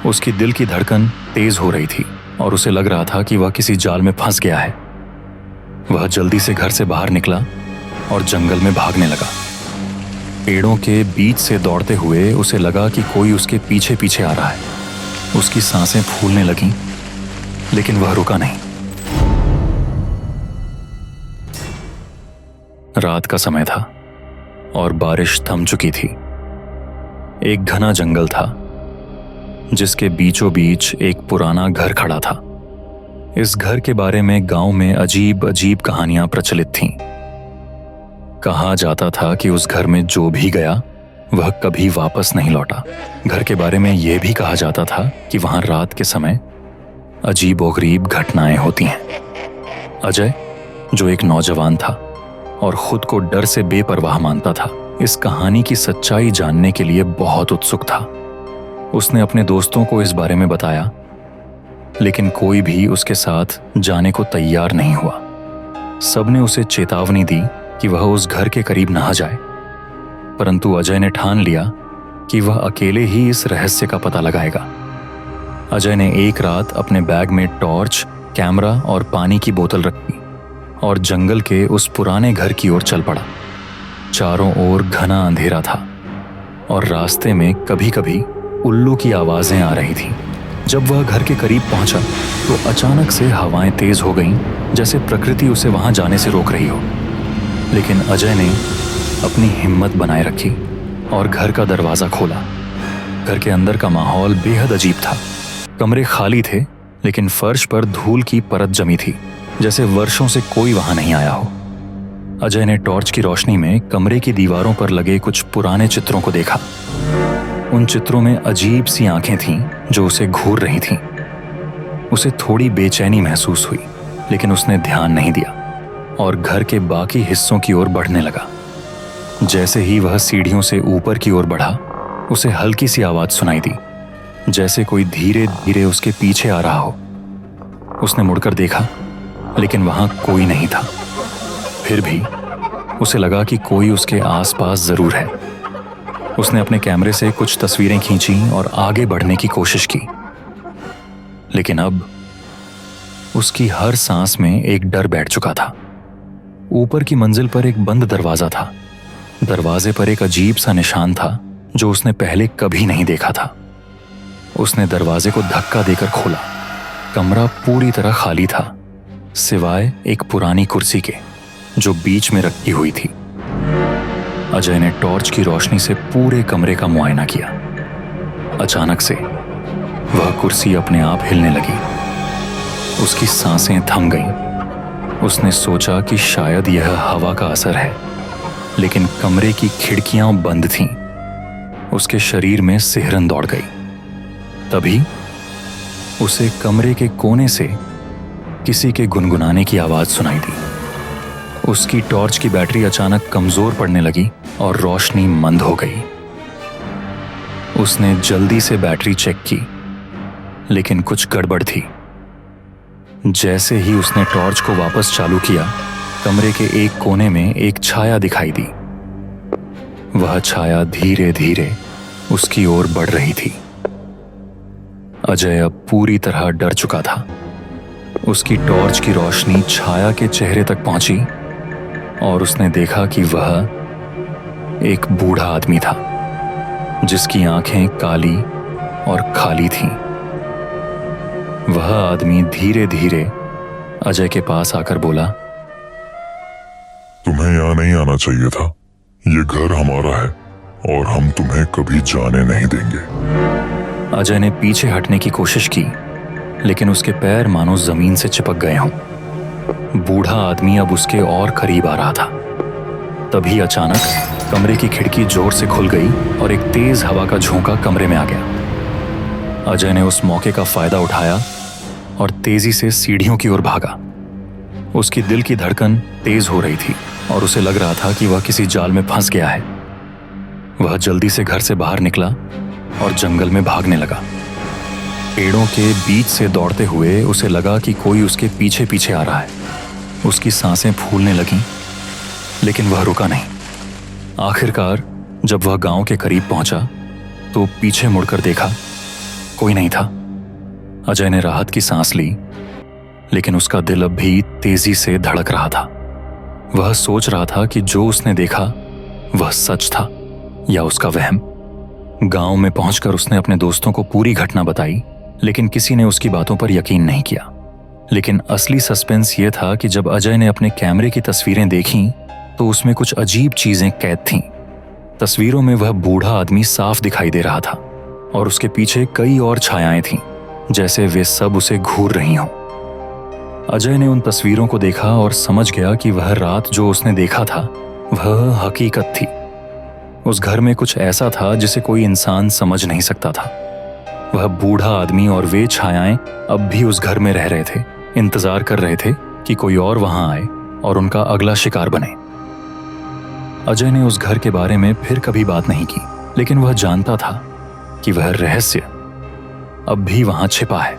उसकी दिल की धड़कन तेज हो रही थी और उसे लग रहा था कि वह किसी जाल में फंस गया है। वह जल्दी से घर से बाहर निकला और जंगल में भागने लगा। पेड़ों के बीच से दौड़ते हुए उसे लगा कि कोई उसके पीछे पीछे आ रहा है। उसकी सांसें फूलने लगीं, लेकिन वह रुका नहीं। रात का समय था और बारिश थम चुकी थी। एक घना जंगल था जिसके बीचों बीच एक पुराना घर खड़ा था। इस घर के बारे में गांव में अजीब अजीब कहानियां प्रचलित थीं। कहा जाता था कि उस घर में जो भी गया वह कभी वापस नहीं लौटा। घर के बारे में यह भी कहा जाता था कि वहां रात के समय अजीबोगरीब घटनाएं होती हैं। अजय, जो एक नौजवान था और खुद को डर से बेपरवाह मानता था, इस कहानी की सच्चाई जानने के लिए बहुत उत्सुक था। उसने अपने दोस्तों को इस बारे में बताया, लेकिन कोई भी उसके साथ जाने को तैयार नहीं हुआ। सबने उसे चेतावनी दी कि वह उस घर के करीब ना जाए, परंतु अजय ने ठान लिया कि वह अकेले ही इस रहस्य का पता लगाएगा। अजय ने एक रात अपने बैग में टॉर्च, कैमरा और पानी की बोतल रखी और जंगल के उस पुराने घर की ओर चल पड़ा। चारों ओर घना अंधेरा था और रास्ते में कभी कभी उल्लू की आवाजें आ रही थीं। जब वह घर के करीब पहुंचा तो अचानक से हवाएं तेज हो गईं, जैसे प्रकृति उसे वहां जाने से रोक रही हो। लेकिन अजय ने अपनी हिम्मत बनाए रखी और घर का दरवाजा खोला। घर के अंदर का माहौल बेहद अजीब था। कमरे खाली थे, लेकिन फर्श पर धूल की परत जमी थी, जैसे वर्षों से कोई वहां नहीं आया हो। अजय ने टॉर्च की रोशनी में कमरे की दीवारों पर लगे कुछ पुराने चित्रों को देखा। उन चित्रों में अजीब सी आंखें थीं जो उसे घूर रही थीं। उसे थोड़ी बेचैनी महसूस हुई, लेकिन उसने ध्यान नहीं दिया और घर के बाकी हिस्सों की ओर बढ़ने लगा। जैसे ही वह सीढ़ियों से ऊपर की ओर बढ़ा, उसे हल्की सी आवाज सुनाई दी, जैसे कोई धीरे धीरे उसके पीछे आ रहा हो। उसने मुड़कर देखा, लेकिन वहां कोई नहीं था। फिर भी उसे लगा कि कोई उसके आसपास जरूर है। उसने अपने कैमरे से कुछ तस्वीरें खींची और आगे बढ़ने की कोशिश की, लेकिन अब उसकी हर सांस में एक डर बैठ चुका था। ऊपर की मंजिल पर एक बंद दरवाजा था। दरवाजे पर एक अजीब सा निशान था जो उसने पहले कभी नहीं देखा था। उसने दरवाजे को धक्का देकर खोला। कमरा पूरी तरह खाली था, सिवाय एक पुरानी कुर्सी के जो बीच में रखी हुई थी। अजय ने टॉर्च की रोशनी से पूरे कमरे का मुआयना किया। अचानक से वह कुर्सी अपने आप हिलने लगी। उसकी सांसें थम गईं। उसने सोचा कि शायद यह हवा का असर है, लेकिन कमरे की खिड़कियां बंद थीं। उसके शरीर में सिहरन दौड़ गई। तभी उसे कमरे के कोने से किसी के गुनगुनाने की आवाज सुनाई दी। उसकी टॉर्च की बैटरी अचानक कमजोर पड़ने लगी और रोशनी मंद हो गई। उसने जल्दी से बैटरी चेक की, लेकिन कुछ गड़बड़ थी। जैसे ही उसने टॉर्च को वापस चालू किया, कमरे के एक कोने में एक छाया दिखाई दी। वह छाया धीरे धीरे उसकी ओर बढ़ रही थी। अजय अब पूरी तरह डर चुका था। उसकी टॉर्च की रोशनी छाया के चेहरे तक पहुंची और उसने देखा कि वह एक बूढ़ा आदमी था, जिसकी आंखें काली और खाली थीं। वह आदमी धीरे धीरे अजय के पास आकर बोला, तुम्हें यहाँ नहीं आना चाहिए था। ये घर हमारा है और हम तुम्हें कभी जाने नहीं देंगे। अजय ने पीछे हटने की कोशिश की, लेकिन उसके पैर मानो जमीन से चिपक गए हों। बूढ़ा आदमी अब उसके और करीब आ रहा था। तभी अचानक कमरे की खिड़की जोर से खुल गई और एक तेज हवा का झोंका कमरे में आ गया। अजय ने उस मौके का फायदा उठाया और तेजी से सीढ़ियों की ओर भागा। उसकी दिल की धड़कन तेज हो रही थी और उसे लग रहा था कि वह किसी जाल में फंस गया है। वह जल्दी से घर से बाहर निकला और जंगल में भागने लगा। पेड़ों के बीच से दौड़ते हुए उसे लगा कि कोई उसके पीछे पीछे आ रहा है। उसकी सांसें फूलने लगीं, लेकिन वह रुका नहीं। आखिरकार जब वह गांव के करीब पहुंचा तो पीछे मुड़कर देखा, कोई नहीं था। अजय ने राहत की सांस ली, लेकिन उसका दिल अब भी तेजी से धड़क रहा था। वह सोच रहा था कि जो उसने देखा वह सच था या उसका वहम। गांव में पहुंचकर उसने अपने दोस्तों को पूरी घटना बताई, लेकिन किसी ने उसकी बातों पर यकीन नहीं किया। लेकिन असली सस्पेंस ये था कि जब अजय ने अपने कैमरे की तस्वीरें देखीं, तो उसमें कुछ अजीब चीजें कैद थीं। तस्वीरों में वह बूढ़ा आदमी साफ दिखाई दे रहा था और उसके पीछे कई और छायाएं थीं, जैसे वे सब उसे घूर रही हों। अजय ने उन तस्वीरों को देखा और समझ गया कि वह रात जो उसने देखा था वह हकीकत थी। उस घर में कुछ ऐसा था जिसे कोई इंसान समझ नहीं सकता था। वह बूढ़ा आदमी और वे छायाएं अब भी उस घर में रह रहे थे, इंतजार कर रहे थे कि कोई और वहां आए और उनका अगला शिकार बने। अजय ने उस घर के बारे में फिर कभी बात नहीं की, लेकिन वह जानता था कि वह रहस्य अब भी वहां छिपा है।